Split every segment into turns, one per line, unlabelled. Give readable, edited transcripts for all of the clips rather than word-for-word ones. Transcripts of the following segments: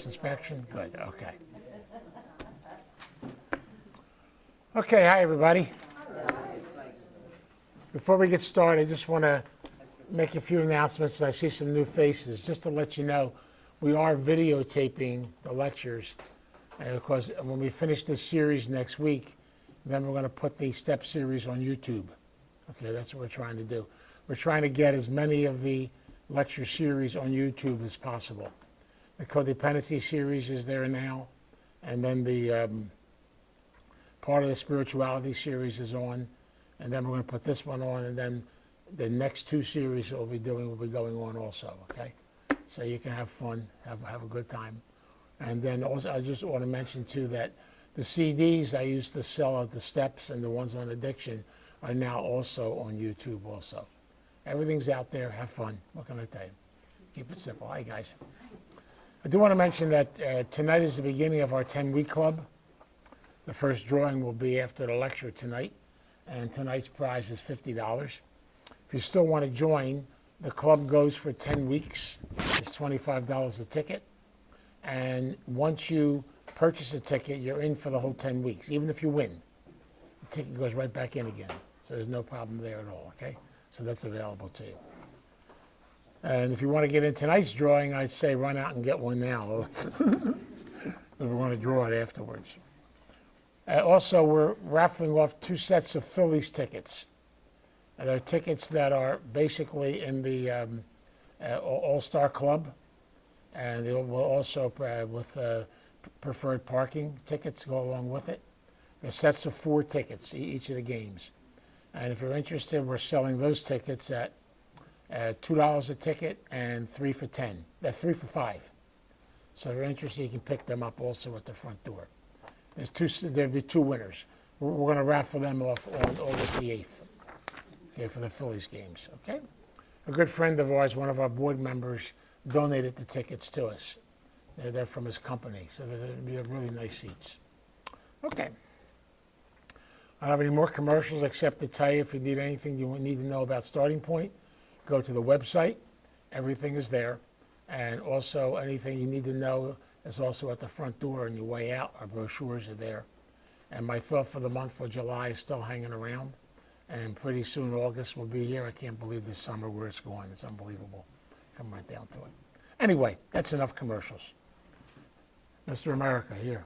inspection? Good, okay. Okay, hi everybody. Before we get started, I just want to make a few announcements. I see some new faces. Just to let you know, we are videotaping the lectures because when we finish this series next week, then we're going to put the STEP series on YouTube. Okay, that's what we're trying to do. We're trying to get as many of the lecture series on YouTube as possible. The codependency series is there now, and then the part of the spirituality series is on, and then we're going to put this one on, and then the next two series that we'll be doing will be going on also, okay? So you can have fun, have a good time. And then also, I just want to mention too that the CDs I used to sell at the steps and the ones on addiction are now also on YouTube also. Everything's out there, have fun. What can I tell you? Keep it simple. Hi guys. I do want to mention that tonight is the beginning of our 10-week club. The first drawing will be after the lecture tonight, and tonight's prize is $50. If you still want to join, the club goes for 10 weeks. It's $25 a ticket. And once you purchase a ticket, you're in for the whole 10 weeks. Even if you win, the ticket goes right back in again. So there's no problem there at all, okay? So that's available to you. And if you want to get in tonight's drawing, I'd say run out and get one now. We want to draw it afterwards. Also, we're raffling off 2 sets of Phillies tickets. And they're tickets that are basically in the All-Star Club. And they will also, with preferred parking tickets, go along with it. They're sets of 4 tickets, each of the games. And if you're interested, we're selling those tickets at $2 a ticket and 3 for $10. They're 3 for $5. So if you're interested, you can pick them up also at the front door. There'll be 2 winners. We're going to raffle them off on August the 8th, okay, for the Phillies games, okay? A good friend of ours, one of our board members, donated the tickets to us. They're from his company, so they'll be really nice seats. Okay. I don't have any more commercials except to tell you if you need anything you need to know about Starting Point, go to the website. Everything is there. And also anything you need to know is also at the front door on your way out. Our brochures are there. And my thought for the month for July is still hanging around. And pretty soon August will be here. I can't believe this summer where it's going. It's unbelievable. Come right down to it. Anyway, that's enough commercials. Mr. America, here.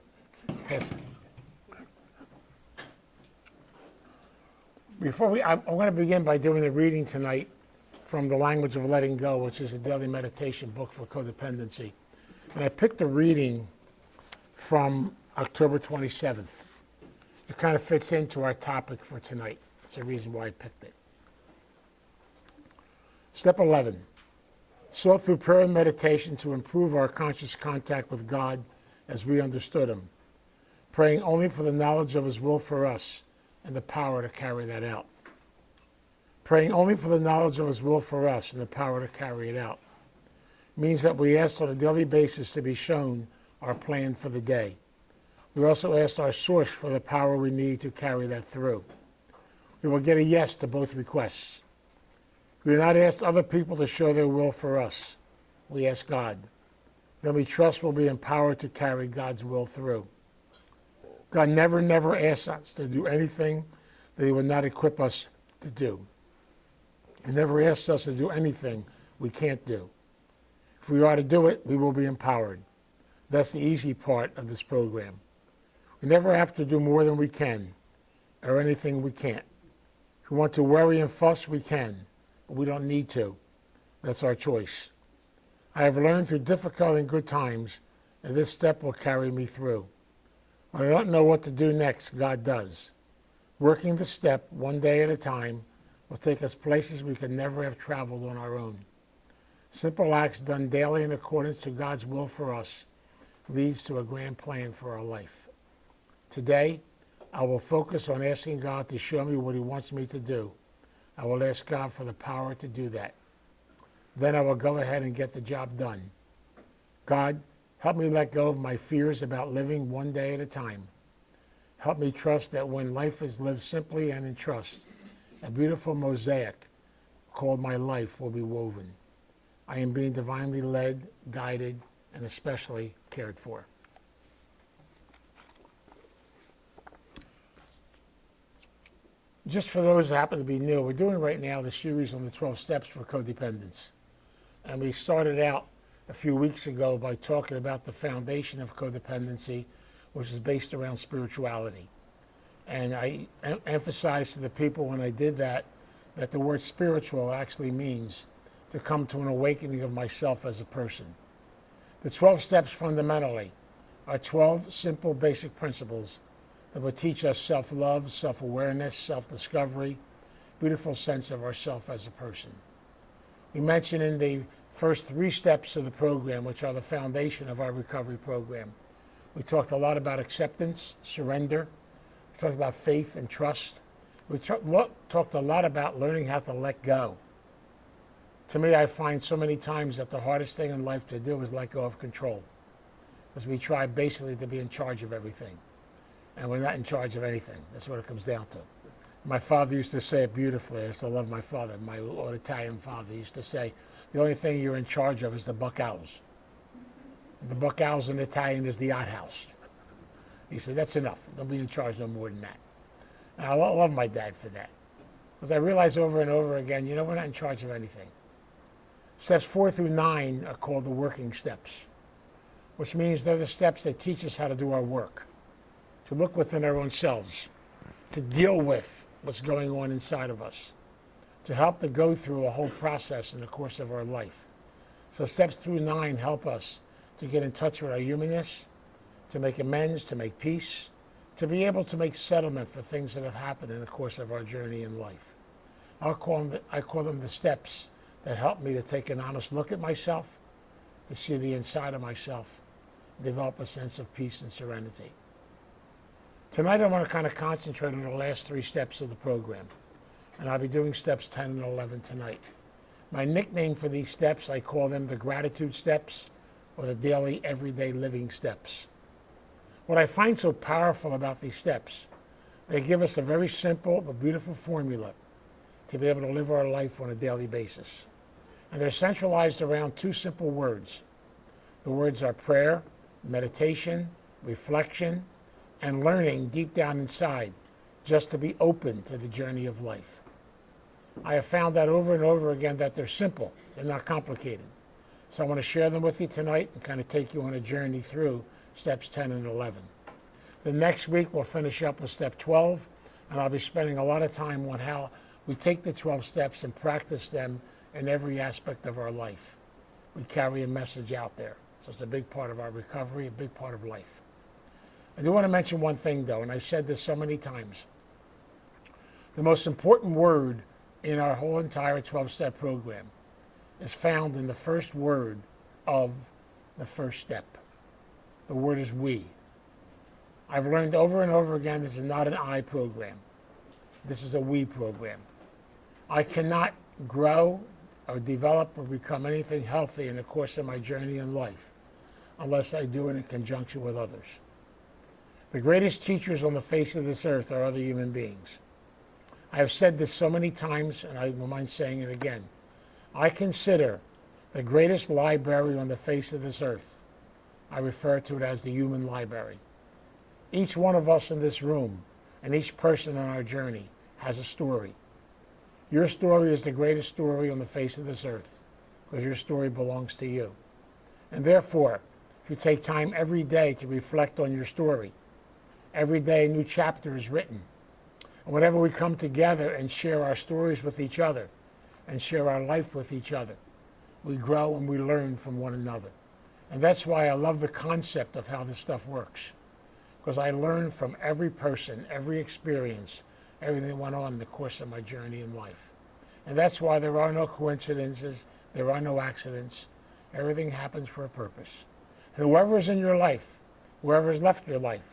Yes. I'm going to begin by doing a reading tonight from The Language of Letting Go, which is a daily meditation book for codependency. And I picked a reading from October 27th. It kind of fits into our topic for tonight. That's the reason why I picked it. Step 11. Sought through prayer and meditation to improve our conscious contact with God as we understood Him, praying only for the knowledge of His will for us and the power to carry that out. Praying only for the knowledge of His will for us and the power to carry it out means that we ask on a daily basis to be shown our plan for the day. We also ask our source for the power we need to carry that through. We will get a yes to both requests. We do not ask other people to show their will for us. We ask God. Then we trust we'll be empowered to carry God's will through. God never asks us to do anything that He would not equip us to do. He never asks us to do anything we can't do. If we are to do it, we will be empowered. That's the easy part of this program. We never have to do more than we can, or anything we can't. If we want to worry and fuss, we can, but we don't need to. That's our choice. I have learned through difficult and good times that this step will carry me through. When I don't know what to do next, God does. Working the step one day at a time will take us places we could never have traveled on our own. Simple acts done daily in accordance to God's will for us leads to a grand plan for our life. Today, I will focus on asking God to show me what He wants me to do. I will ask God for the power to do that. Then I will go ahead and get the job done. God, help me let go of my fears about living one day at a time. Help me trust that when life is lived simply and in trust, a beautiful mosaic called my life will be woven. I am being divinely led, guided, and especially cared for. Just for those who happen to be new, we're doing right now the series on the 12 steps for codependence. And we started out a few weeks ago by talking about the foundation of codependency, which is based around spirituality. And I emphasized to the people when I did that the word spiritual actually means to come to an awakening of myself as a person. The 12 steps fundamentally are 12 simple basic principles that will teach us self-love, self-awareness, self-discovery, beautiful sense of ourself as a person. We mentioned in the first 3 steps of the program, which are the foundation of our recovery program, we talked a lot about acceptance, surrender. We talked about faith and trust. We talked a lot about learning how to let go. To me, I find so many times that the hardest thing in life to do is let go of control, because we try basically to be in charge of everything, and we're not in charge of anything. That's what it comes down to. My father used to say it beautifully. I still love my father. My old Italian father used to say, the only thing you're in charge of is the buck owls. The buck owls in Italian is the outhouse. He said, that's enough. Don't be in charge no more than that. And I love my dad for that, because I realize over and over again, we're not in charge of anything. Steps 4 through 9 are called the working steps, which means they're the steps that teach us how to do our work, to look within our own selves, to deal with what's going on inside of us, to help to go through a whole process in the course of our life. So steps through 9 help us to get in touch with our humanness, to make amends, to make peace, to be able to make settlement for things that have happened in the course of our journey in life. I call them the steps that help me to take an honest look at myself, to see the inside of myself, develop a sense of peace and serenity. Tonight I want to kind of concentrate on the last 3 steps of the program, and I'll be doing steps 10 and 11 tonight. My nickname for these steps, I call them the gratitude steps or the daily everyday living steps. What I find so powerful about these steps, they give us a very simple but beautiful formula to be able to live our life on a daily basis. And they're centralized around 2 simple words. The words are prayer, meditation, reflection, and learning deep down inside just to be open to the journey of life. I have found that over and over again that they're simple, they're not complicated. So I want to share them with you tonight and kind of take you on a journey through steps 10 and 11. The next week we'll finish up with step 12, and I'll be spending a lot of time on how we take the 12 steps and practice them in every aspect of our life. We carry a message out there. So it's a big part of our recovery, a big part of life. I do want to mention one thing though, and I've said this so many times. The most important word in our whole entire 12-step program is found in the first word of the first step. The word is we. I've learned over and over again this is not an I program. This is a we program. I cannot grow or develop or become anything healthy in the course of my journey in life unless I do it in conjunction with others. The greatest teachers on the face of this earth are other human beings. I have said this so many times, and I don't mind saying it again. I consider the greatest library on the face of this earth, I refer to it as the human library. Each one of us in this room and each person on our journey has a story. Your story is the greatest story on the face of this earth because your story belongs to you. And therefore, if you take time every day to reflect on your story, every day a new chapter is written. And whenever we come together and share our stories with each other and share our life with each other, we grow and we learn from one another. And that's why I love the concept of how this stuff works, because I learn from every person, every experience, everything that went on in the course of my journey in life. And that's why there are no coincidences, there are no accidents. Everything happens for a purpose. And whoever's in your life, whoever's left your life,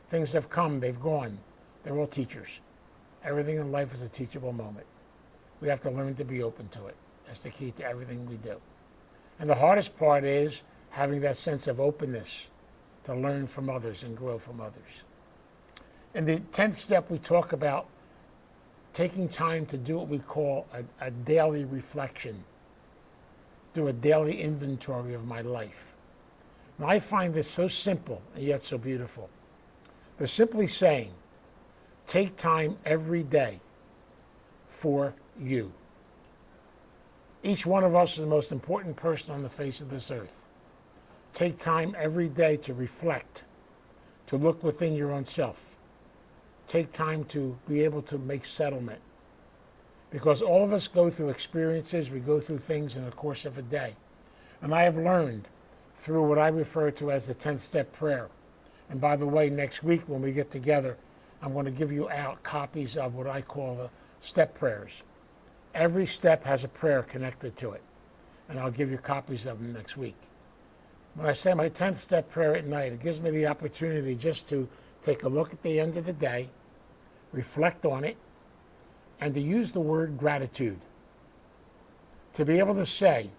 things have come, they've gone, they're all teachers. Everything in life is a teachable moment. We have to learn to be open to it. That's the key to everything we do. And the hardest part is having that sense of openness to learn from others and grow from others. In the 10th step, we talk about taking time to do what we call a daily reflection, do a daily inventory of my life. And I find this so simple and yet so beautiful. They're simply saying, take time every day for you. Each one of us is the most important person on the face of this earth. Take time every day to reflect, to look within your own self. Take time to be able to make settlement. Because all of us go through experiences, we go through things in the course of a day. And I have learned through what I refer to as the 10th step prayer. And by the way, next week when we get together, I'm going to give you out copies of what I call the step prayers. Every step has a prayer connected to it. And I'll give you copies of them next week. When I say my 10th step prayer at night, it gives me the opportunity just to take a look at the end of the day, reflect on it, and to use the word gratitude. To be able to say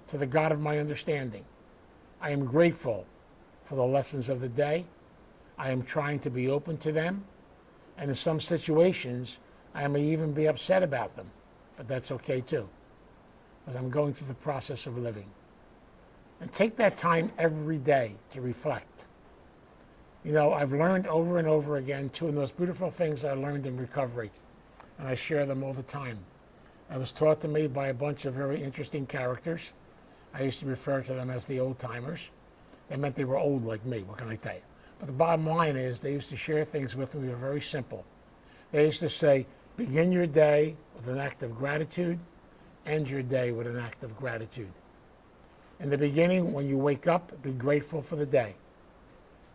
to the God of my understanding, I am grateful for the lessons of the day. I am trying to be open to them. And in some situations, I may even be upset about them. But that's okay too, because I'm going through the process of living. And take that time every day to reflect. You know, I've learned over and over again, two of the most beautiful things I learned in recovery, and I share them all the time. It was taught to me by a bunch of very interesting characters. I used to refer to them as the old timers. They meant they were old like me, what can I tell you? But the bottom line is they used to share things with me that were very simple. They used to say, begin your day with an act of gratitude, end your day with an act of gratitude. In the beginning, when you wake up, be grateful for the day.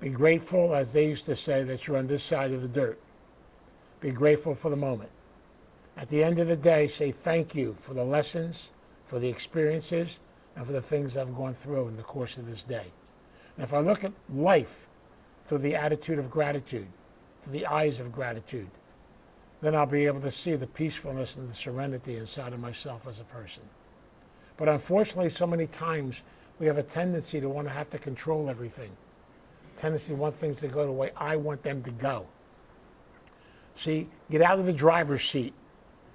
Be grateful, as they used to say, that you're on this side of the dirt. Be grateful for the moment. At the end of the day, say thank you for the lessons, for the experiences, and for the things I've gone through in the course of this day. And if I look at life through the attitude of gratitude, through the eyes of gratitude, then I'll be able to see the peacefulness and the serenity inside of myself as a person. But unfortunately, so many times we have a tendency to want to have to control everything. Tendency to want things to go the way I want them to go. See, get out of the driver's seat.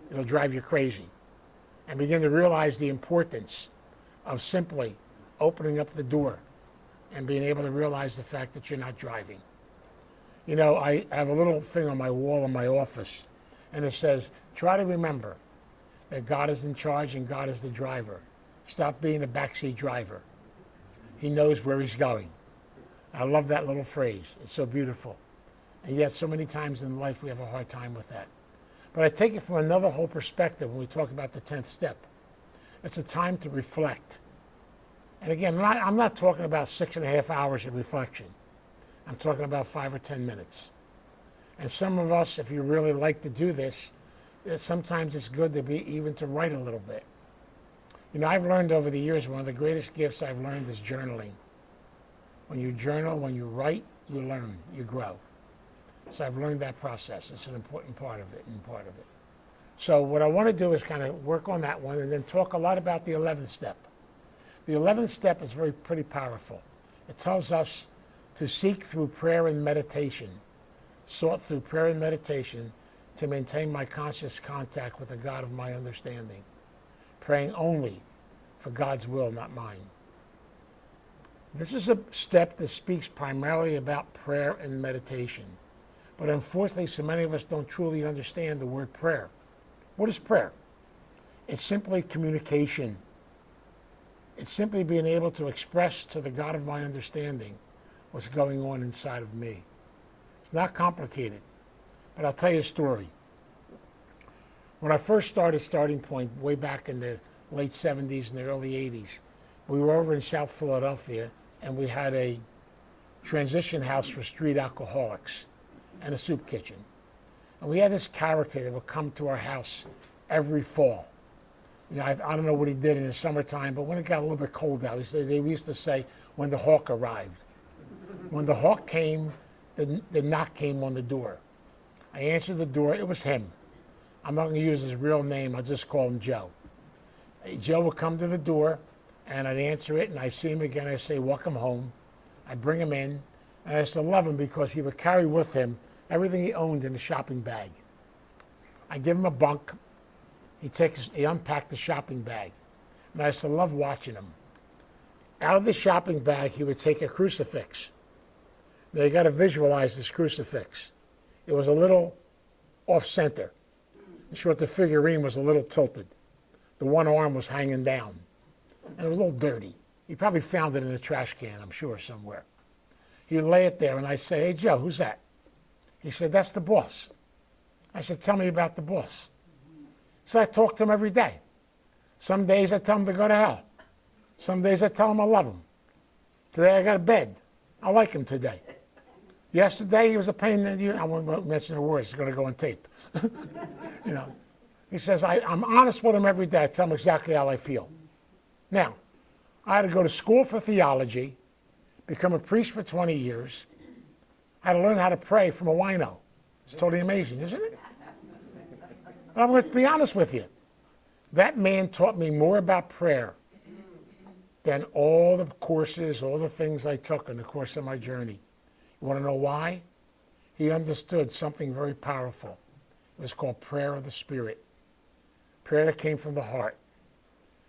It'll drive you crazy. And begin to realize the importance of simply opening up the door and being able to realize the fact that you're not driving. You know, I have a little thing on my wall in my office, and it says, try to remember that God is in charge and God is the driver. Stop being a backseat driver. He knows where he's going. I love that little phrase. It's so beautiful. And yet so many times in life we have a hard time with that. But I take it from another whole perspective when we talk about the 10th step. It's a time to reflect. And again, I'm not talking about 6.5 hours of reflection. I'm talking about 5 or 10 minutes. And some of us, if you really like to do this, sometimes it's good to be even to write a little bit. You know, I've learned over the years, one of the greatest gifts I've learned is journaling. When you journal, when you write, you learn, you grow. So I've learned that process. It's an important part of it. So what I want to do is kind of work on that one and then talk a lot about the 11th step. The 11th step is pretty powerful. It tells us to seek through prayer and meditation, sought through prayer and meditation to maintain my conscious contact with the God of my understanding, praying only for God's will, not mine. This is a step that speaks primarily about prayer and meditation. But unfortunately, so many of us don't truly understand the word prayer. What is prayer? It's simply communication. It's simply being able to express to the God of my understanding what's going on inside of me. It's not complicated, but I'll tell you a story. When I first started Starting Point way back in the late 70s and the early 80s, we were over in South Philadelphia and we had a transition house for street alcoholics and a soup kitchen. And we had this character that would come to our house every fall. You know, I don't know what he did in the summertime, but when it got a little bit cold out, they used to say, when the hawk arrived. When the hawk came, the knock came on the door. I answered the door. It was him. I'm not going to use his real name. I'll just call him Joe. Joe would come to the door, and I'd answer it, and I see him again. I say, welcome home. I bring him in, and I used to love him because he would carry with him everything he owned in a shopping bag. I give him a bunk. He unpacked the shopping bag, and I used to love watching him. Out of the shopping bag, he would take a crucifix. Now you got to visualize this crucifix. It was a little off center. In short, the figurine was a little tilted. The one arm was hanging down. And it was a little dirty. He probably found it in a trash can, I'm sure, somewhere. He'd lay it there, and I'd say, "Hey, Joe, who's that?" He said, "That's the boss." I said, "Tell me about the boss." So I talk to him every day. Some days I tell him to go to hell. Some days I tell him I love him. Today I got a bed. I like him today. Yesterday he was a pain in the, I won't mention the words, it's going to go on tape. You know, he says, I'm honest with him every day. I tell him exactly how I feel. Now, I had to go to school for theology, become a priest for 20 years. I had to learn how to pray from a wino. It's totally amazing, isn't it? But I'm going to be honest with you. That man taught me more about prayer than all the courses, all the things I took in the course of my journey. You want to know why? He understood something very powerful. It was called prayer of the Spirit. Prayer that came from the heart.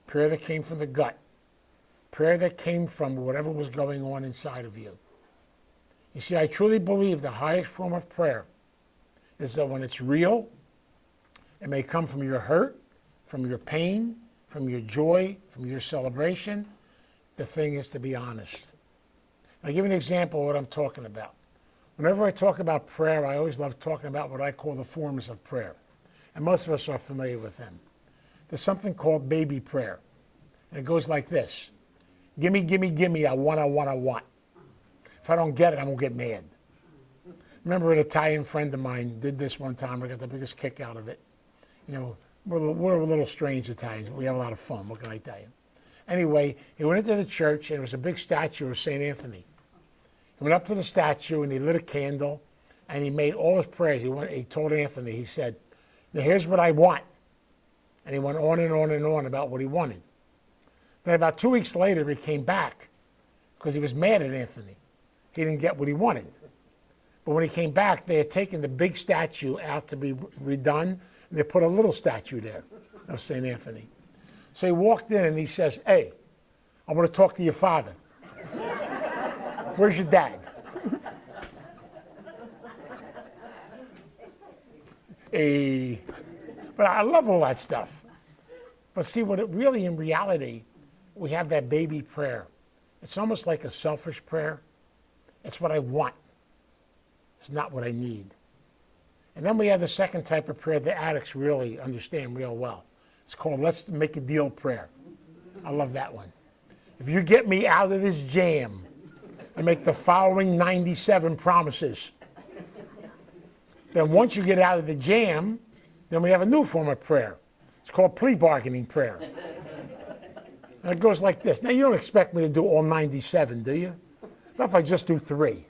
Prayer that came from the gut. Prayer that came from whatever was going on inside of you. You see, I truly believe the highest form of prayer is that when it's real, it may come from your hurt, from your pain, from your joy, from your celebration. The thing is to be honest. I'll give you an example of what I'm talking about. Whenever I talk about prayer, I always love talking about what I call the forms of prayer. And most of us are familiar with them. There's something called baby prayer. And it goes like this. Gimme, gimme, gimme, I want, I want, I want. If I don't get it, I'm going to get mad. Remember an Italian friend of mine did this one time. I got the biggest kick out of it. You know, we're a little strange Italians, but we have a lot of fun. What can I tell you? Anyway, he went into the church, and there was a big statue of St. Anthony. He went up to the statue, and he lit a candle, and he made all his prayers. He told Anthony, he said, "Now here's what I want." And he went on and on and on about what he wanted. Then about 2 weeks later, he came back because he was mad at Anthony. He didn't get what he wanted. But when he came back, they had taken the big statue out to be redone, and they put a little statue there of St. Anthony. So he walked in and he says, "Hey, I want to talk to your father. Where's your dad?" Hey. But I love all that stuff. But see, what it really, in reality, we have that baby prayer. It's almost like a selfish prayer. It's what I want. It's not what I need. And then we have the second type of prayer the addicts really understand real well. It's called let's make a deal prayer. I love that one. If you get me out of this jam, I make the following 97 promises. Then once you get out of the jam, then we have a new form of prayer. It's called plea bargaining prayer. And it goes like this. Now, you don't expect me to do all 97, do you? Not if I just do 3.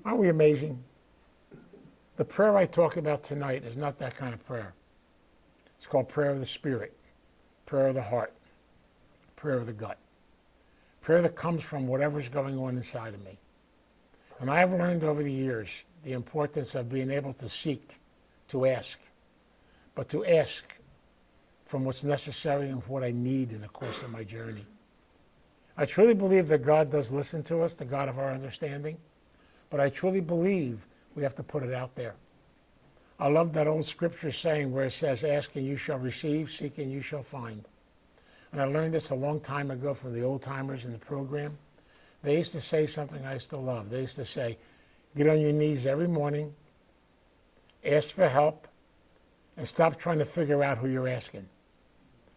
Aren't we amazing? The prayer I talk about tonight is not that kind of prayer. It's called prayer of the Spirit, prayer of the heart, prayer of the gut. Prayer that comes from whatever's going on inside of me. And I have learned over the years the importance of being able to seek, to ask, but to ask from what's necessary and what I need in the course of my journey. I truly believe that God does listen to us, the God of our understanding, but I truly believe we have to put it out there. I love that old scripture saying where it says, "Ask and you shall receive, seek and you shall find." And I learned this a long time ago from the old timers in the program. They used to say something I still love. They used to say, get on your knees every morning, ask for help, and stop trying to figure out who you're asking.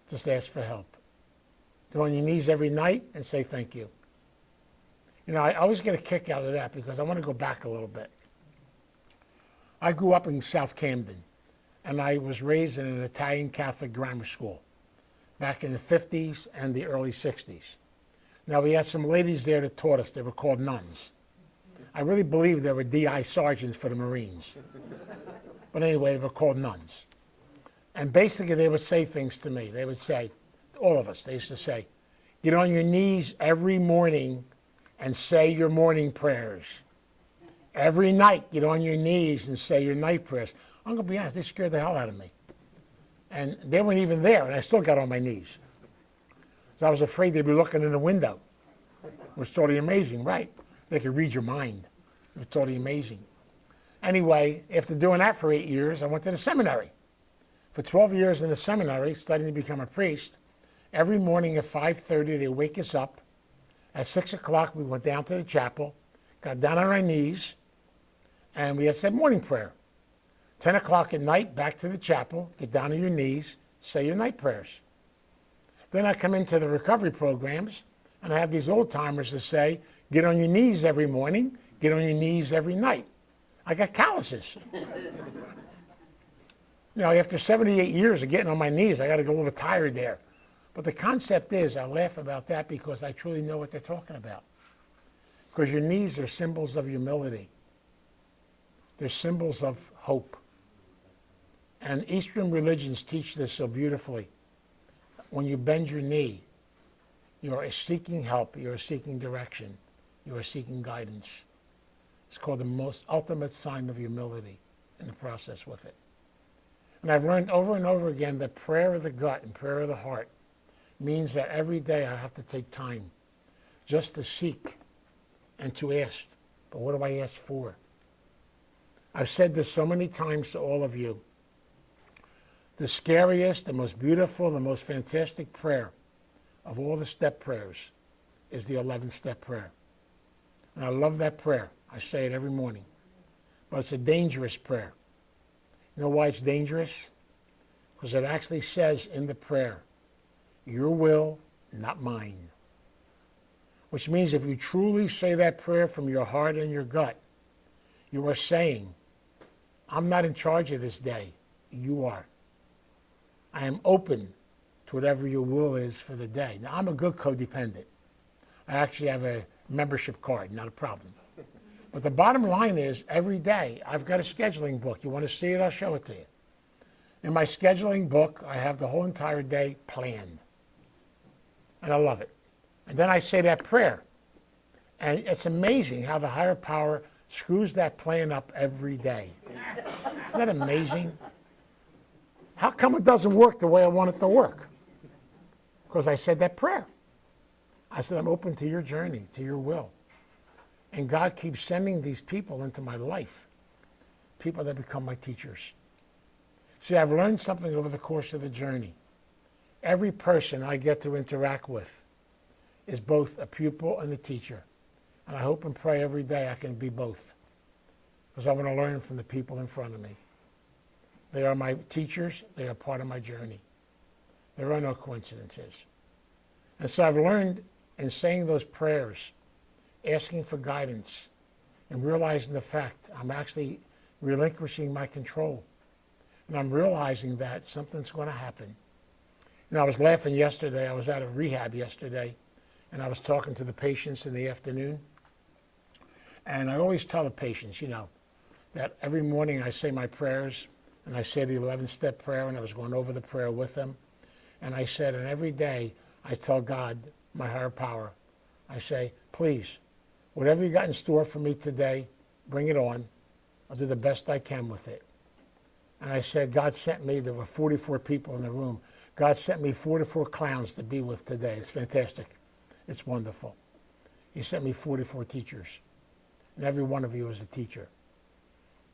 Just ask for help. Get on your knees every night and say thank you. You know, I always get a kick out of that because I want to go back a little bit. I grew up in South Camden, and I was raised in an Italian Catholic grammar school back in the 50s and the early 60s. Now, we had some ladies there that taught us. They were called nuns. I really believe they were DI sergeants for the Marines. But anyway, they were called nuns. And basically, they would say things to me. They would say, all of us, they used to say, get on your knees every morning and say your morning prayers. Every night, get on your knees and say your night prayers. I'm going to be honest, they scared the hell out of me. And they weren't even there, and I still got on my knees. So I was afraid they'd be looking in the window. It was totally amazing, right? They could read your mind. It was totally amazing. Anyway, after doing that for 8 years, I went to the seminary. For 12 years in the seminary, studying to become a priest, every morning at 5:30, they wake us up. At 6 o'clock, we went down to the chapel, got down on our knees, and we had said morning prayer. 10 o'clock at night, back to the chapel, get down on your knees, say your night prayers. Then I come into the recovery programs, and I have these old timers that say, get on your knees every morning, get on your knees every night. I got calluses. You know, after 78 years of getting on my knees, I got to get a little tired there. But the concept is, I laugh about that because I truly know what they're talking about. Because your knees are symbols of humility. They're symbols of hope. And Eastern religions teach this so beautifully. When you bend your knee, you are seeking help, you are seeking direction, you are seeking guidance. It's called the most ultimate sign of humility in the process with it. And I've learned over and over again that prayer of the gut and prayer of the heart means that every day I have to take time just to seek and to ask. But what do I ask for? I've said this so many times to all of you. The scariest, the most beautiful, the most fantastic prayer of all the step prayers is the 11th step prayer. And I love that prayer. I say it every morning. But it's a dangerous prayer. You know why it's dangerous? Because it actually says in the prayer, your will, not mine. Which means if you truly say that prayer from your heart and your gut, you are saying, I'm not in charge of this day. You are. I am open to whatever your will is for the day. Now, I'm a good codependent. I actually have a membership card, not a problem. But the bottom line is, every day, I've got a scheduling book. You want to see it, I'll show it to you. In my scheduling book, I have the whole entire day planned. And I love it. And then I say that prayer. And it's amazing how the higher power screws that plan up every day. Isn't that amazing? How come it doesn't work the way I want it to work? Because I said that prayer. I said, I'm open to your journey, to your will. And God keeps sending these people into my life, people that become my teachers. See, I've learned something over the course of the journey. Every person I get to interact with is both a pupil and a teacher. And I hope and pray every day I can be both, because I want to learn from the people in front of me. They are my teachers. They are part of my journey. There are no coincidences. And so I've learned in saying those prayers, asking for guidance, and realizing the fact I'm actually relinquishing my control. And I'm realizing that something's going to happen. And I was laughing yesterday. I was out of rehab yesterday, and I was talking to the patients in the afternoon. And I always tell the patients, you know, that every morning I say my prayers, and I say the 11th step prayer, and I was going over the prayer with them. And I said, and every day I tell God, my higher power, I say, please, whatever you got in store for me today, bring it on. I'll do the best I can with it. And I said, God sent me, there were 44 people in the room. God sent me 44 clowns to be with today. It's fantastic. It's wonderful. He sent me 44 teachers. And every one of you is a teacher.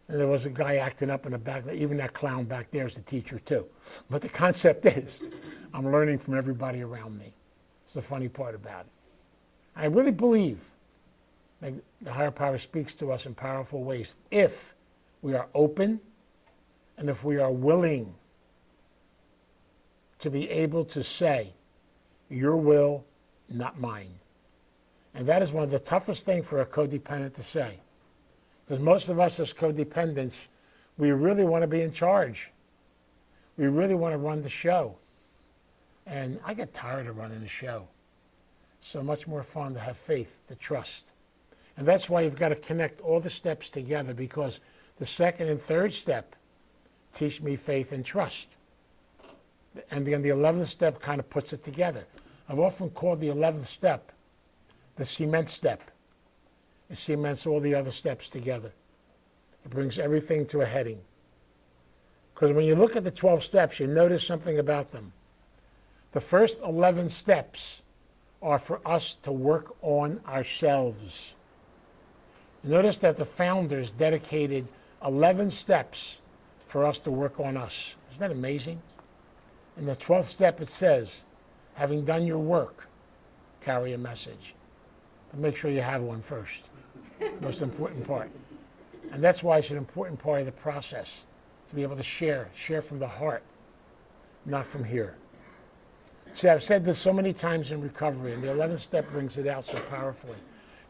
And there was a guy acting up in the back. Even that clown back there is a teacher too. But the concept is, I'm learning from everybody around me. It's the funny part about it. I really believe that the higher power speaks to us in powerful ways if we are open and if we are willing to be able to say, your will, not mine. And that is one of the toughest things for a codependent to say. Because most of us as codependents, we really want to be in charge. We really want to run the show. And I get tired of running the show. So much more fun to have faith, to trust. And that's why you've got to connect all the steps together, because the second and third step teach me faith and trust. And then the 11th step kind of puts it together. I've often called the 11th step the cement step. It cements all the other steps together. It brings everything to a heading. Because when you look at the 12 steps, you notice something about them. The first 11 steps are for us to work on ourselves. Notice that the founders dedicated 11 steps for us to work on us. Isn't that amazing? In the 12th step it says, having done your work, carry a message. But make sure you have one first. Most important part. And that's why it's an important part of the process, to be able to share from the heart, not from here. See, I've said this so many times in recovery, and the 11th step brings it out so powerfully.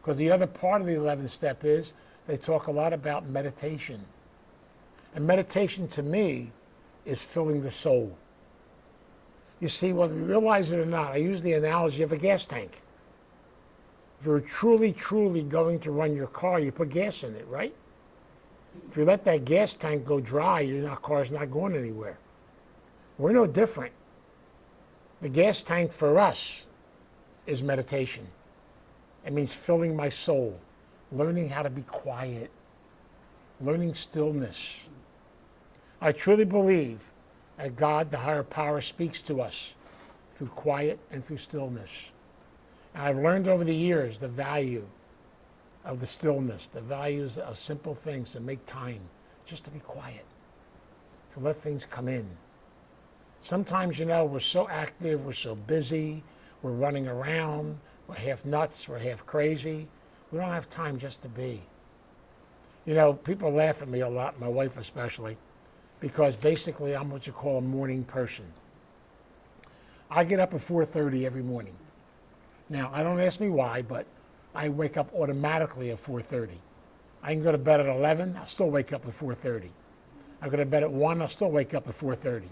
Because the other part of the 11th step is they talk a lot about meditation. And meditation to me is filling the soul. You see, whether we realize it or not, I use the analogy of a gas tank. If you're truly, truly going to run your car, you put gas in it, right? If you let that gas tank go dry, your car's not going anywhere. We're no different. The gas tank for us is meditation. It means filling my soul, learning how to be quiet, learning stillness. I truly believe that God, the higher power, speaks to us through quiet and through stillness. And I've learned over the years the value of the stillness, the values of simple things, to make time just to be quiet, to let things come in. Sometimes, you know, we're so active, we're so busy, we're running around, we're half nuts, we're half crazy. We don't have time just to be. You know, people laugh at me a lot, my wife especially, because basically I'm what you call a morning person. I get up at 4:30 every morning. Now, I don't ask me why, but I wake up automatically at 4:30. I can go to bed at 11, I'll still wake up at 4:30. I go to bed at 1, I'll still wake up at 4:30.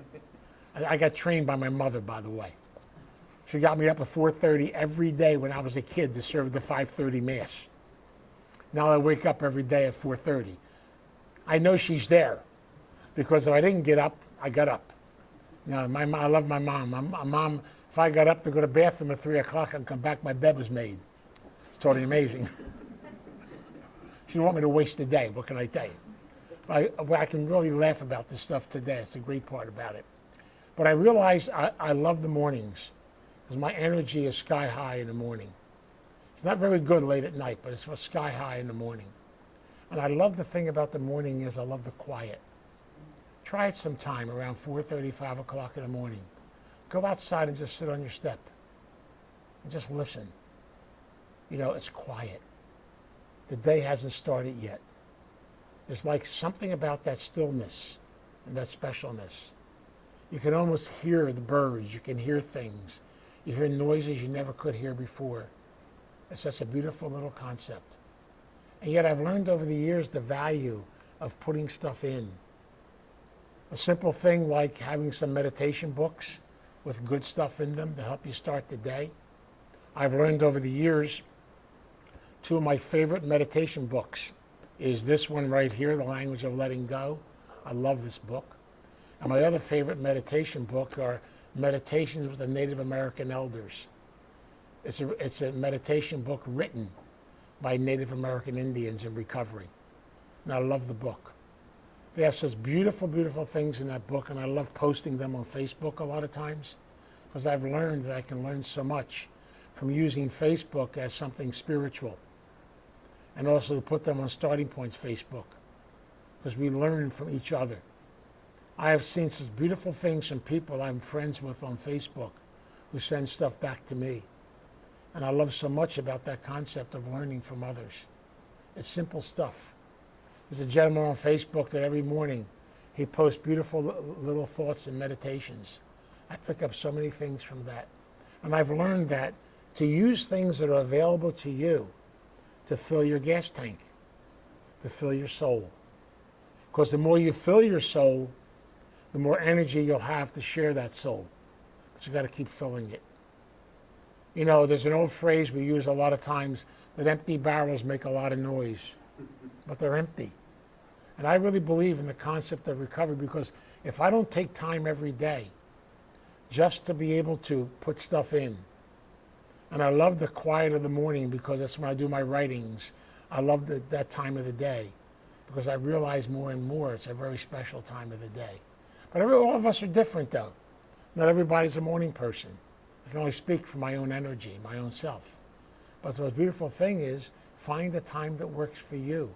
I got trained by my mother, by the way. She got me up at 4:30 every day when I was a kid to serve the 5:30 Mass. Now I wake up every day at 4:30. I know she's there, because if I didn't get up, I got up. You know, I love my mom. My mom, if I got up to go to the bathroom at 3 o'clock and come back, my bed was made. It's totally amazing. She didn't want me to waste the day. What can I tell you? I can really laugh about this stuff today. It's a great part about it. But I realized I love the mornings, because my energy is sky high in the morning. It's not very good late at night, but it's sky high in the morning. And I love the thing about the morning is I love the quiet. Try it sometime around 4:30, 5 o'clock in the morning. Go outside and just sit on your step and just listen. You know, it's quiet. The day hasn't started yet. There's like something about that stillness and that specialness. You can almost hear the birds. You can hear things. You hear noises you never could hear before. It's such a beautiful little concept. And yet I've learned over the years the value of putting stuff in. A simple thing like having some meditation books with good stuff in them to help you start the day. I've learned over the years, two of my favorite meditation books is this one right here, The Language of Letting Go. I love this book. And my other favorite meditation book are Meditations with the Native American Elders. It's a meditation book written by Native American Indians in recovery. And I love the book. They have such beautiful, beautiful things in that book, and I love posting them on Facebook a lot of times, because I've learned that I can learn so much from using Facebook as something spiritual, and also to put them on Starting Point's Facebook, because we learn from each other. I have seen such beautiful things from people I'm friends with on Facebook who send stuff back to me. And I love so much about that concept of learning from others. It's simple stuff. There's a gentleman on Facebook that every morning he posts beautiful little thoughts and meditations. I pick up so many things from that. And I've learned that to use things that are available to you to fill your gas tank, to fill your soul. Because the more you fill your soul, the more energy you'll have to share that soul. But you got to keep filling it. You know, there's an old phrase we use a lot of times, that empty barrels make a lot of noise, but they're empty. And I really believe in the concept of recovery, because if I don't take time every day just to be able to put stuff in, and I love the quiet of the morning because that's when I do my writings. I love that time of the day because I realize more and more it's a very special time of the day. But all of us are different, though. Not everybody's a morning person. I can only speak for my own energy, my own self. But the most beautiful thing is find the time that works for you.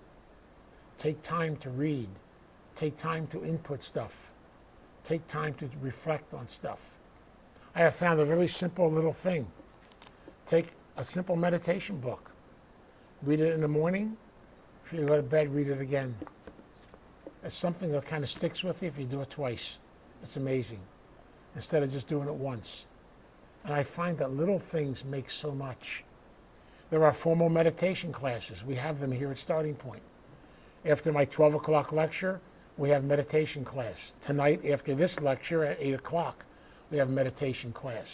Take time to read. Take time to input stuff. Take time to reflect on stuff. I have found a very simple little thing. Take a simple meditation book. Read it in the morning. If you go to bed, read it again. It's something that kind of sticks with you if you do it twice. It's amazing. Instead of just doing it once. And I find that little things make so much. There are formal meditation classes. We have them here at Starting Point. After my 12 o'clock lecture, we have meditation class. Tonight, after this lecture at 8 o'clock, we have meditation class.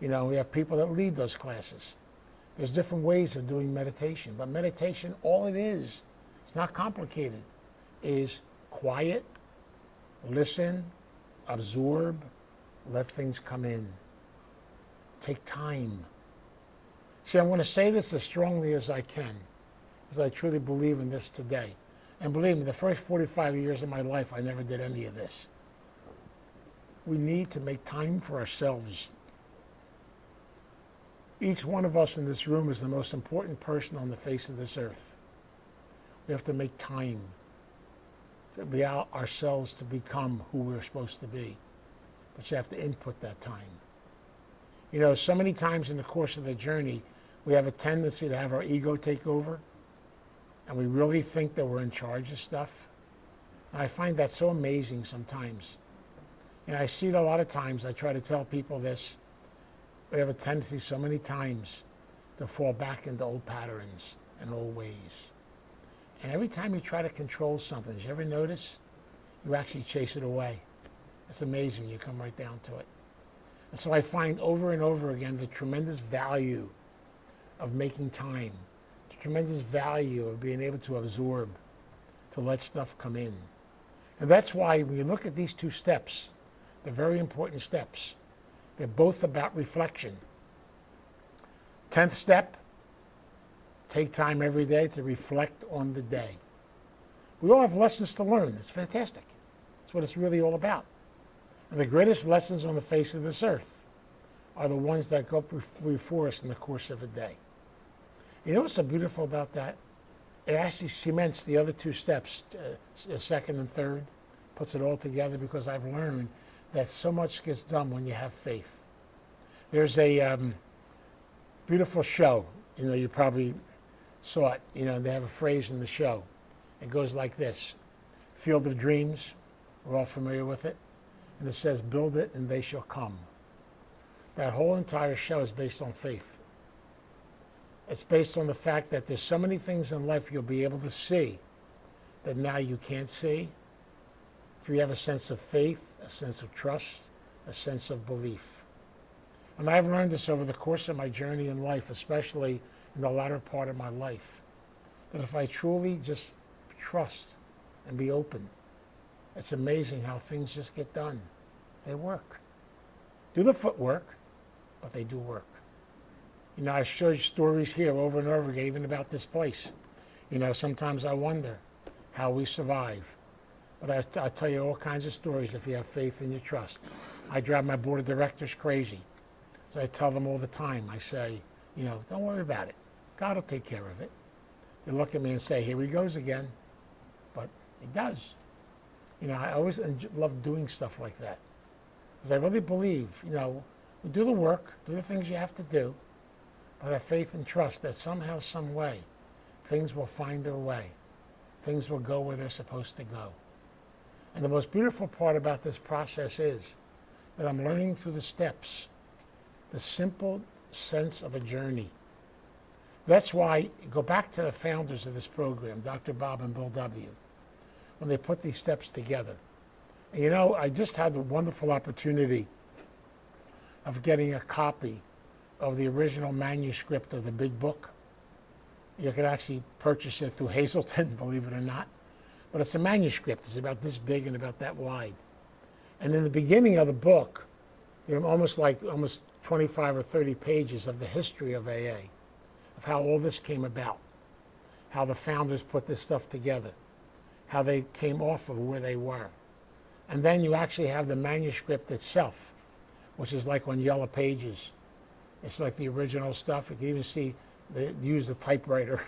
You know, we have people that lead those classes. There's different ways of doing meditation, but meditation, all it is, it's not complicated, is quiet, listen, absorb, let things come in. Take time. See, I want to say this as strongly as I can, because I truly believe in this today. And believe me, the first 45 years of my life, I never did any of this. We need to make time for ourselves. Each one of us in this room is the most important person on the face of this earth. We have to make time to be out ourselves to become who we're supposed to be. But you have to input that time. You know, so many times in the course of the journey, we have a tendency to have our ego take over, and we really think that we're in charge of stuff. And I find that so amazing sometimes. And I see it a lot of times. I try to tell people this. We have a tendency so many times to fall back into old patterns and old ways. And every time you try to control something, did you ever notice? You actually chase it away. It's amazing. You come right down to it. And so I find over and over again the tremendous value of making time, the tremendous value of being able to absorb, to let stuff come in. And that's why when you look at these two steps, they're very important steps. They're both about reflection. 10th step, take time every day to reflect on the day. We all have lessons to learn. It's fantastic. That's what it's really all about. And the greatest lessons on the face of this earth are the ones that go before us in the course of a day. You know what's so beautiful about that? It actually cements the other two steps, second and third, puts it all together, because I've learned that so much gets done when you have faith. There's a beautiful show, you know, you probably saw it, you know, they have a phrase in the show. It goes like this: Field of Dreams, we're all familiar with it, and it says, build it and they shall come. That whole entire show is based on faith. It's based on the fact that there's so many things in life you'll be able to see that now you can't see. If you have a sense of faith, a sense of trust, a sense of belief. And I've learned this over the course of my journey in life, especially in the latter part of my life, that if I truly just trust and be open, it's amazing how things just get done. They work. Do the footwork, but they do work. You know, I show you stories here over and over again, even about this place. You know, sometimes I wonder how we survive. But I tell you all kinds of stories if you have faith and you trust. I drive my board of directors crazy. As I tell them all the time, I say, you know, don't worry about it. God will take care of it. They look at me and say, here he goes again. But he does. You know, I always love doing stuff like that. Because I really believe, you know, do the work, do the things you have to do, but have faith and trust that somehow, some way, things will find their way. Things will go where they're supposed to go. And the most beautiful part about this process is that I'm learning through the steps, the simple sense of a journey. That's why, go back to the founders of this program, Dr. Bob and Bill W., when they put these steps together. And you know, I just had the wonderful opportunity of getting a copy of the original manuscript of the big book. You can actually purchase it through Hazelton, believe it or not. But it's a manuscript. It's about this big and about that wide. And in the beginning of the book, there are almost 25 or 30 pages of the history of AA, of how all this came about, how the founders put this stuff together, how they came off of where they were. And then you actually have the manuscript itself, which is like on Yellow Pages. It's like the original stuff. You can even see they use the typewriter.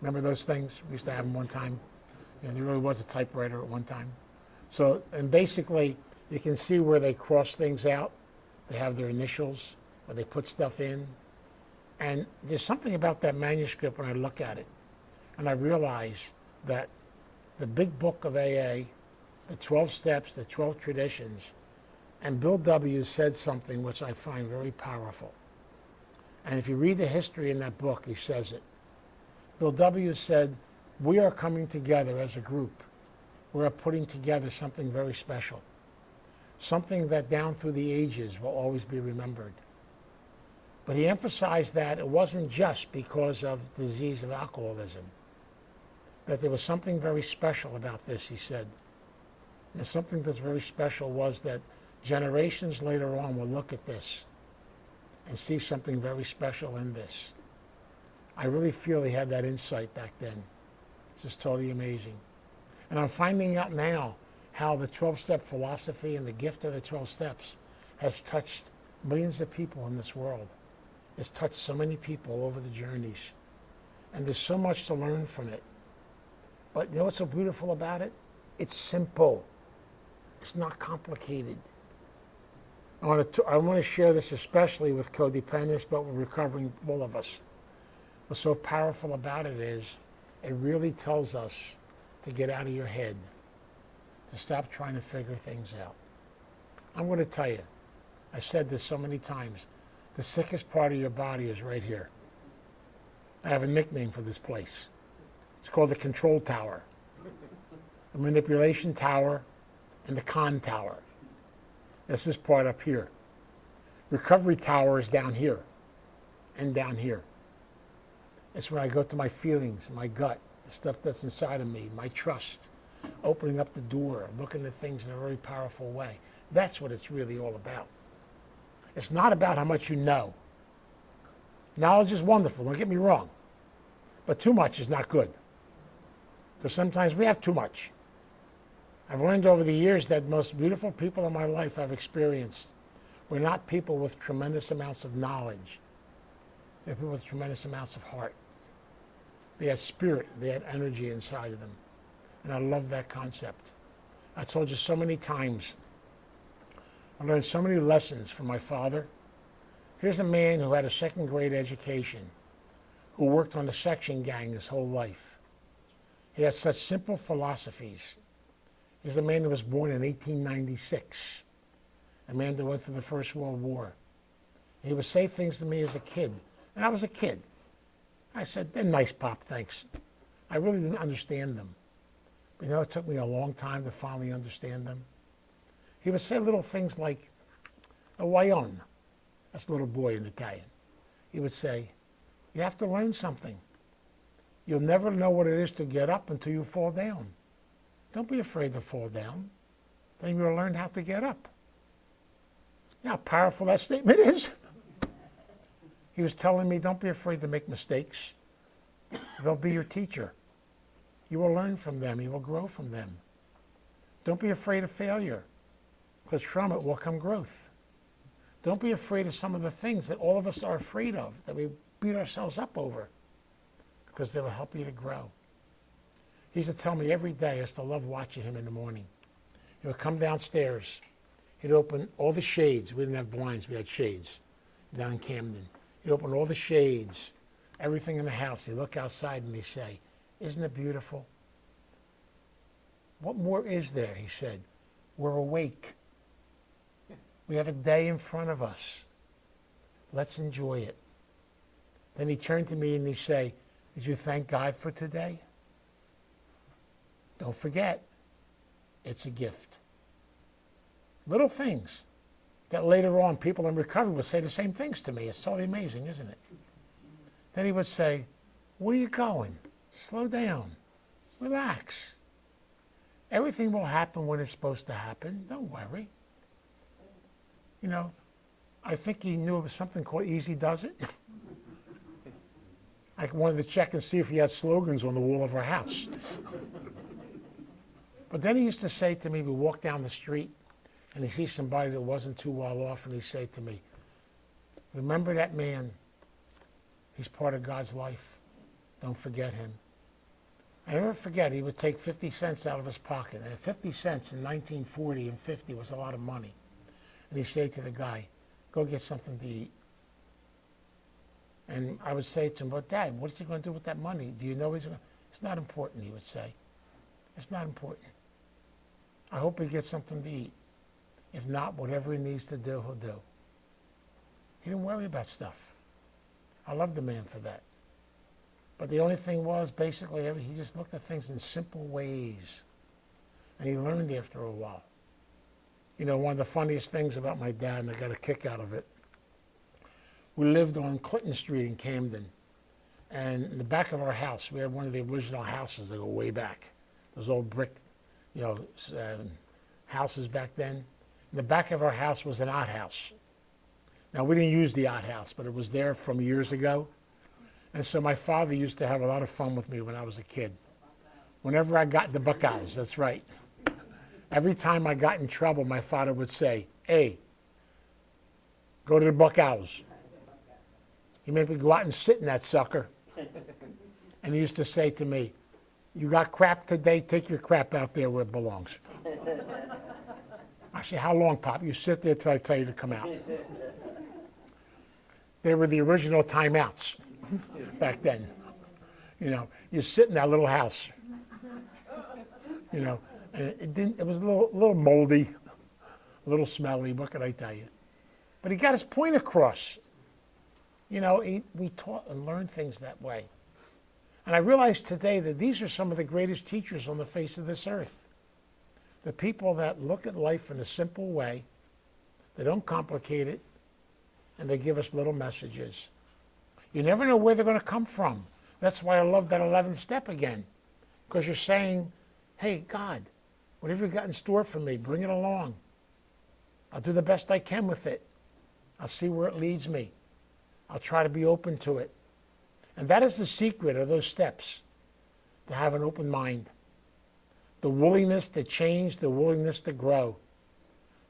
Remember those things? We used to have them one time. And there really was a typewriter at one time. So, and basically, you can see where they cross things out. They have their initials, where they put stuff in. And there's something about that manuscript when I look at it. And I realize that the big book of AA, the 12 steps, the 12 traditions, and Bill W. said something which I find very powerful. And if you read the history in that book, he says it. Bill W. said, we are coming together as a group. We are putting together something very special. Something that down through the ages will always be remembered. But he emphasized that it wasn't just because of the disease of alcoholism. That there was something very special about this, he said. And something that's very special was that generations later on will look at this and see something very special in this. I really feel he had that insight back then. It's just totally amazing. And I'm finding out now how the 12-step philosophy and the gift of the 12 steps has touched millions of people in this world. It's touched so many people over the journeys. And there's so much to learn from it. But you know what's so beautiful about it? It's simple. It's not complicated. I want to share this especially with codependents, but with recovering all of us. What's so powerful about it is it really tells us to get out of your head, to stop trying to figure things out. I'm going to tell you, I've said this so many times, the sickest part of your body is right here. I have a nickname for this place. It's called the control tower, the manipulation tower, and the con tower. That's this part up here. Recovery tower is down here and down here. It's when I go to my feelings, my gut, the stuff that's inside of me, my trust, opening up the door, looking at things in a very powerful way. That's what it's really all about. It's not about how much you know. Knowledge is wonderful, don't get me wrong. But too much is not good. Because sometimes we have too much. I've learned over the years that the most beautiful people in my life I've experienced were not people with tremendous amounts of knowledge. They're people with tremendous amounts of heart. They had spirit, they had energy inside of them. And I love that concept. I told you so many times, I learned so many lessons from my father. Here's a man who had a second-grade education, who worked on the section gang his whole life. He had such simple philosophies. He's a man who was born in 1896, a man that went through the First World War. He would say things to me as a kid, and I was a kid. I said, they're nice, Pop, thanks. I really didn't understand them. But you know, it took me a long time to finally understand them. He would say little things like, a wayon, that's a little boy in Italian. He would say, you have to learn something. You'll never know what it is to get up until you fall down. Don't be afraid to fall down. Then you'll learn how to get up. You know how powerful that statement is? He was telling me, don't be afraid to make mistakes. They'll be your teacher. You will learn from them. You will grow from them. Don't be afraid of failure, because from it will come growth. Don't be afraid of some of the things that all of us are afraid of, that we beat ourselves up over, because they will help you to grow. He used to tell me every day, I used to love watching him in the morning. He would come downstairs. He'd open all the shades. We didn't have blinds. We had shades down in Camden. He'd open all the shades, everything in the house. He'd look outside and he'd say, isn't it beautiful? What more is there, he said. We're awake. We have a day in front of us. Let's enjoy it. Then he turned to me and he'd say, did you thank God for today? Don't forget, it's a gift. Little things that later on people in recovery would say the same things to me. It's totally amazing, isn't it? Then he would say, where are you going? Slow down. Relax. Everything will happen when it's supposed to happen. Don't worry. You know, I think he knew it was something called Easy Does It. I wanted to check and see if he had slogans on the wall of our house. But then he used to say to me, we walk down the street, and he sees somebody that wasn't too well off, and he said to me, remember that man? He's part of God's life. Don't forget him. I never forget, he would take 50 cents out of his pocket. And 50 cents in 1940 and 50 was a lot of money. And he'd say to the guy, go get something to eat. And I would say to him, but Dad, what's he going to do with that money? Do you know he's going to? It's not important, he would say. It's not important. I hope he gets something to eat. If not, whatever he needs to do, he'll do. He didn't worry about stuff. I love the man for that. But the only thing was, basically, he just looked at things in simple ways. And he learned after a while. You know, one of the funniest things about my dad, and I got a kick out of it, we lived on Clinton Street in Camden. And in the back of our house, we had one of the original houses that go way back. Those old brick, you know, houses back then. In the back of our house was an outhouse. Now, we didn't use the outhouse, but it was there from years ago. And so my father used to have a lot of fun with me when I was a kid. Whenever I got the Buckeyes, that's right. Every time I got in trouble, my father would say, hey, go to the Buckeyes. He made me go out and sit in that sucker. And he used to say to me, you got crap today, take your crap out there where it belongs. I said, how long, Pop? You sit there till I tell you to come out. They were the original timeouts back then. You know, you sit in that little house. You know, and it was a little moldy, a little smelly, what could I tell you? But he got his point across. You know, we taught and learned things that way. And I realize today that these are some of the greatest teachers on the face of this earth. The people that look at life in a simple way, they don't complicate it, and they give us little messages. You never know where they're going to come from. That's why I love that 11th step again. Because you're saying, hey, God, whatever you've got in store for me, bring it along. I'll do the best I can with it. I'll see where it leads me. I'll try to be open to it. And that is the secret of those steps, to have an open mind. The willingness to change, the willingness to grow.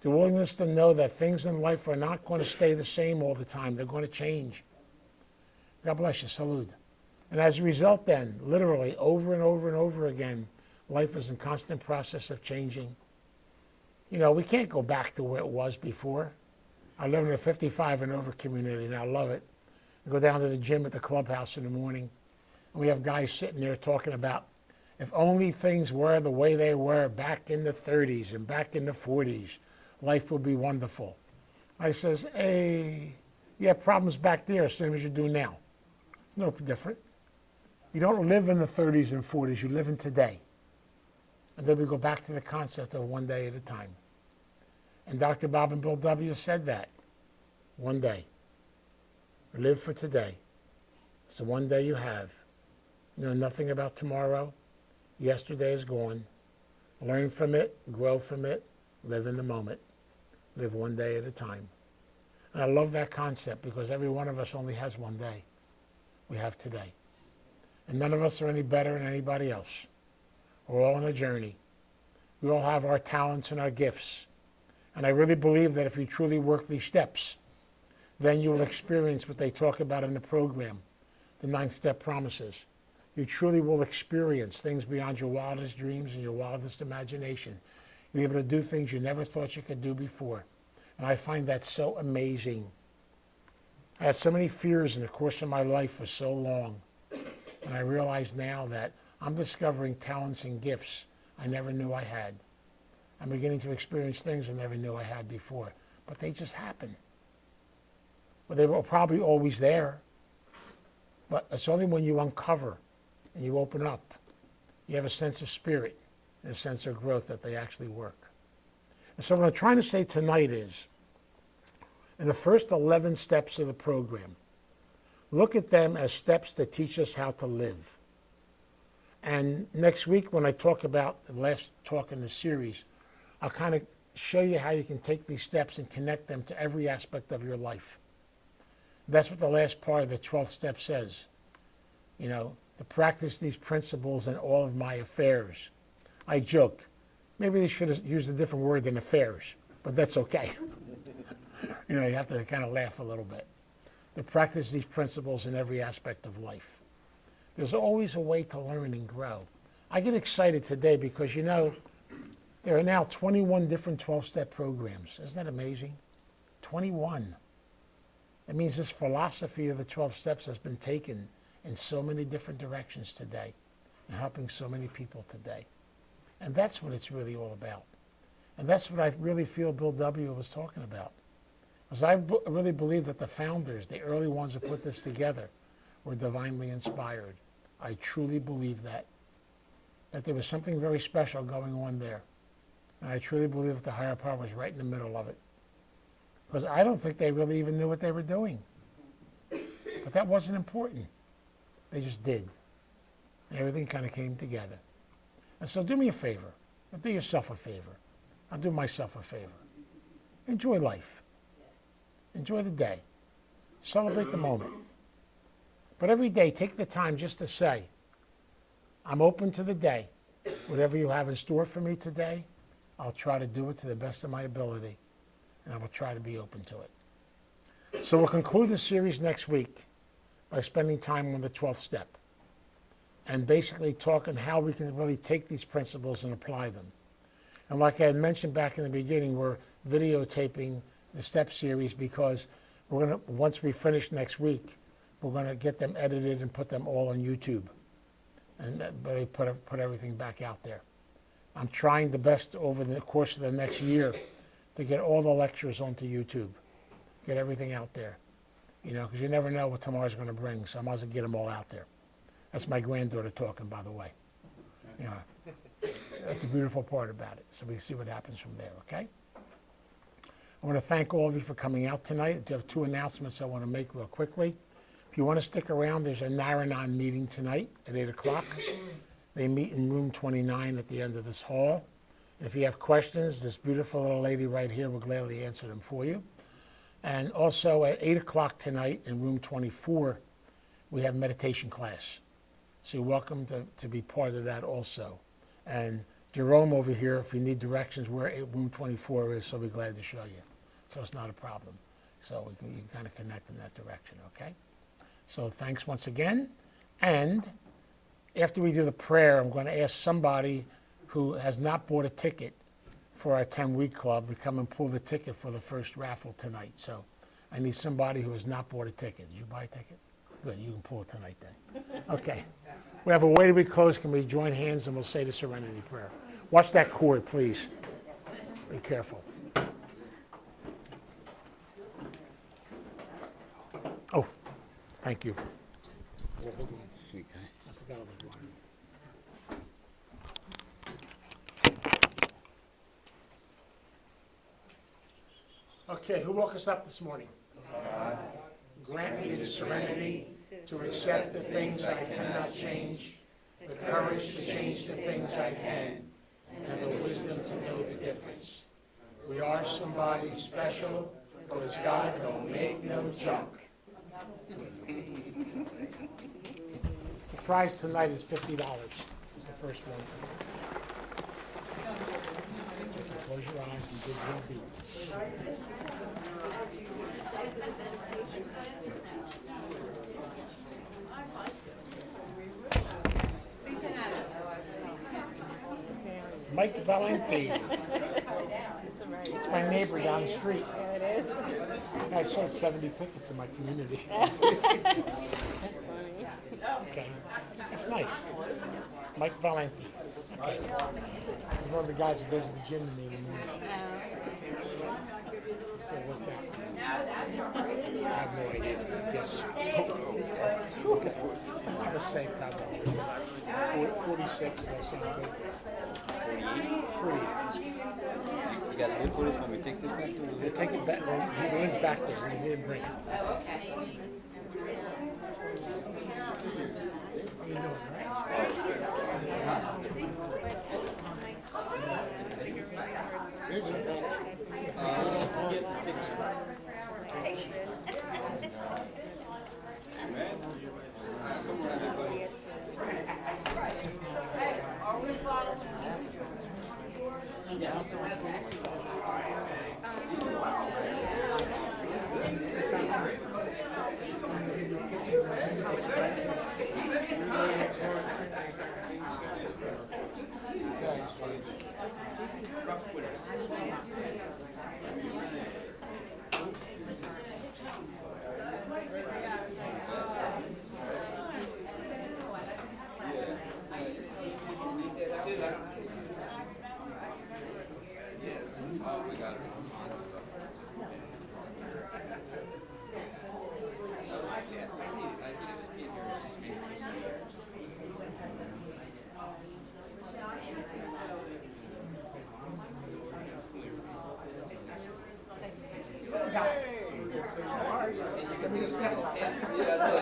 The willingness to know that things in life are not going to stay the same all the time. They're going to change. God bless you. Salud. And as a result then, literally over and over and over again, life is in constant process of changing. You know, we can't go back to where it was before. I live in a 55 and over community, and I love it. I go down to the gym at the clubhouse in the morning, and we have guys sitting there talking about if only things were the way they were back in the 30s and back in the 40s, life would be wonderful. I says, hey, you have problems back there as same as you do now. No different. You don't live in the 30s and 40s, you live in today. And then we go back to the concept of one day at a time. And Dr. Bob and Bill W. said that. One day. Live for today. It's the one day you have. You know nothing about tomorrow. Yesterday is gone. Learn from it, grow from it, live in the moment. Live one day at a time. And I love that concept because every one of us only has one day. We have today. And none of us are any better than anybody else. We're all on a journey. We all have our talents and our gifts. And I really believe that if you truly work these steps, then you will experience what they talk about in the program, the 9th step promises. You truly will experience things beyond your wildest dreams and your wildest imagination. You'll be able to do things you never thought you could do before. And I find that so amazing. I had so many fears in the course of my life for so long. And I realize now that I'm discovering talents and gifts I never knew I had. I'm beginning to experience things I never knew I had before. But they just happen. Well, they were probably always there. But it's only when you uncover and you open up, you have a sense of spirit and a sense of growth that they actually work. And so what I'm trying to say tonight is, in the first 11 steps of the program, look at them as steps that teach us how to live. And next week when I talk about the last talk in the series, I'll kind of show you how you can take these steps and connect them to every aspect of your life. That's what the last part of the 12th step says. You know, to practice these principles in all of my affairs. I joke, maybe they should have used a different word than affairs. but that's okay. You know, you have to kind of laugh a little bit. To practice these principles in every aspect of life. There's always a way to learn and grow. I get excited today because, you know, there are now 21 different 12-step programs. Isn't that amazing? 21. It means this philosophy of the 12 steps has been taken in so many different directions today and helping so many people today. And that's what it's really all about. And that's what I really feel Bill W. was talking about. Because I really believe that the founders, the early ones who put this together, were divinely inspired. I truly believe that there was something very special going on there. And I truly believe that the higher power was right in the middle of it. Because I don't think they really even knew what they were doing. But that wasn't important. They just did. And everything kind of came together. And so do me a favor. Or do yourself a favor. I'll do myself a favor. Enjoy life. Enjoy the day. Celebrate the moment. But every day, take the time just to say, I'm open to the day. Whatever you have in store for me today, I'll try to do it to the best of my ability, and I will try to be open to it. So we'll conclude the series next week by spending time on the 12th step and basically talking how we can really take these principles and apply them. And like I had mentioned back in the beginning, we're videotaping the step series because we're going to, once we finish next week, we're going to get them edited and put them all on YouTube and really put everything back out there. I'm trying the best over the course of the next year to get all the lectures onto YouTube, get everything out there, you know, because you never know what tomorrow's going to bring, so I might as well get them all out there. That's my granddaughter talking, by the way. You know, that's a beautiful part about it, so we can see what happens from there, okay? I want to thank all of you for coming out tonight. I do have two announcements I want to make real quickly. If you want to stick around, there's a Naranon meeting tonight at 8 o'clock. They meet in room 29 at the end of this hall. If you have questions, this beautiful little lady right here will gladly answer them for you. And also at 8 o'clock tonight in room 24, we have meditation class. So you're welcome to be part of that also. And Jerome over here, if you need directions where room 24 is, he'll be glad to show you. So it's not a problem. So you can kind of connect in that direction, okay? So thanks once again. And after we do the prayer, I'm going to ask somebody who has not bought a ticket for our 10-week club to come and pull the ticket for the first raffle tonight. So I need somebody who has not bought a ticket. Did you buy a ticket? Good, you can pull it tonight then. Okay. We have a way to be close. Can we join hands and we'll say the Serenity Prayer? Watch that cord, please. Be careful. Oh, thank you. I forgot I was blind. Okay, who woke us up this morning? God. Grant me the serenity to accept the things I cannot change, the courage to change the things I can, and the wisdom to know the difference. We are somebody special, because God don't make no junk. The prize tonight is $50. It's the first one. Close your eyes and give your beats. Mike Valenti. It's my neighbor down the street.
Yeah, it is.
I sold 70 tickets in my community.
That's funny.
Okay. That's nice. Mike Valenti. Okay. He's one of the guys that goes to the gym with me in the morning. Okay, work out. I have no idea. Yes. Okay. I would say probably 46. That sounds good. 48.
You got good for this when we take this back to the
They take it back. He lives back there. He didn't bring it. How you doing, all right?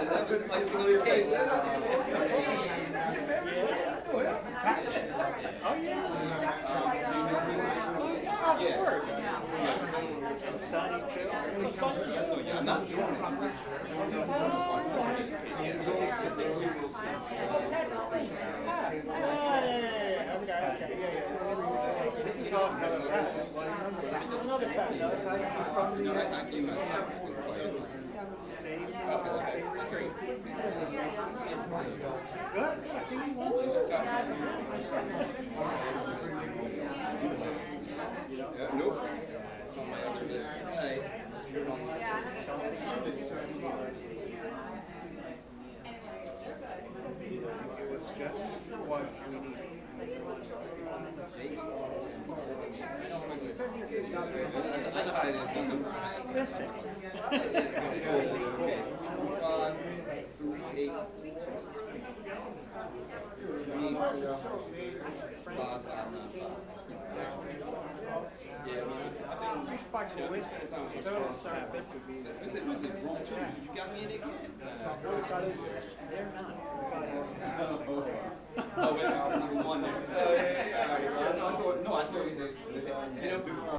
That was icing on the cake. I'm not doing it. Nope. It's on my other list. Let's put it on this list. I know how it is.
Listen.
Okay. 5, 8, 3, 4, 5, 9, 5. Yeah, I've been spending time with my sponsors. That's just it. Was it rule 2? You got me in again.
They're not.
Oh, wait, rule 1 there. Oh, yeah. No, I thought you know.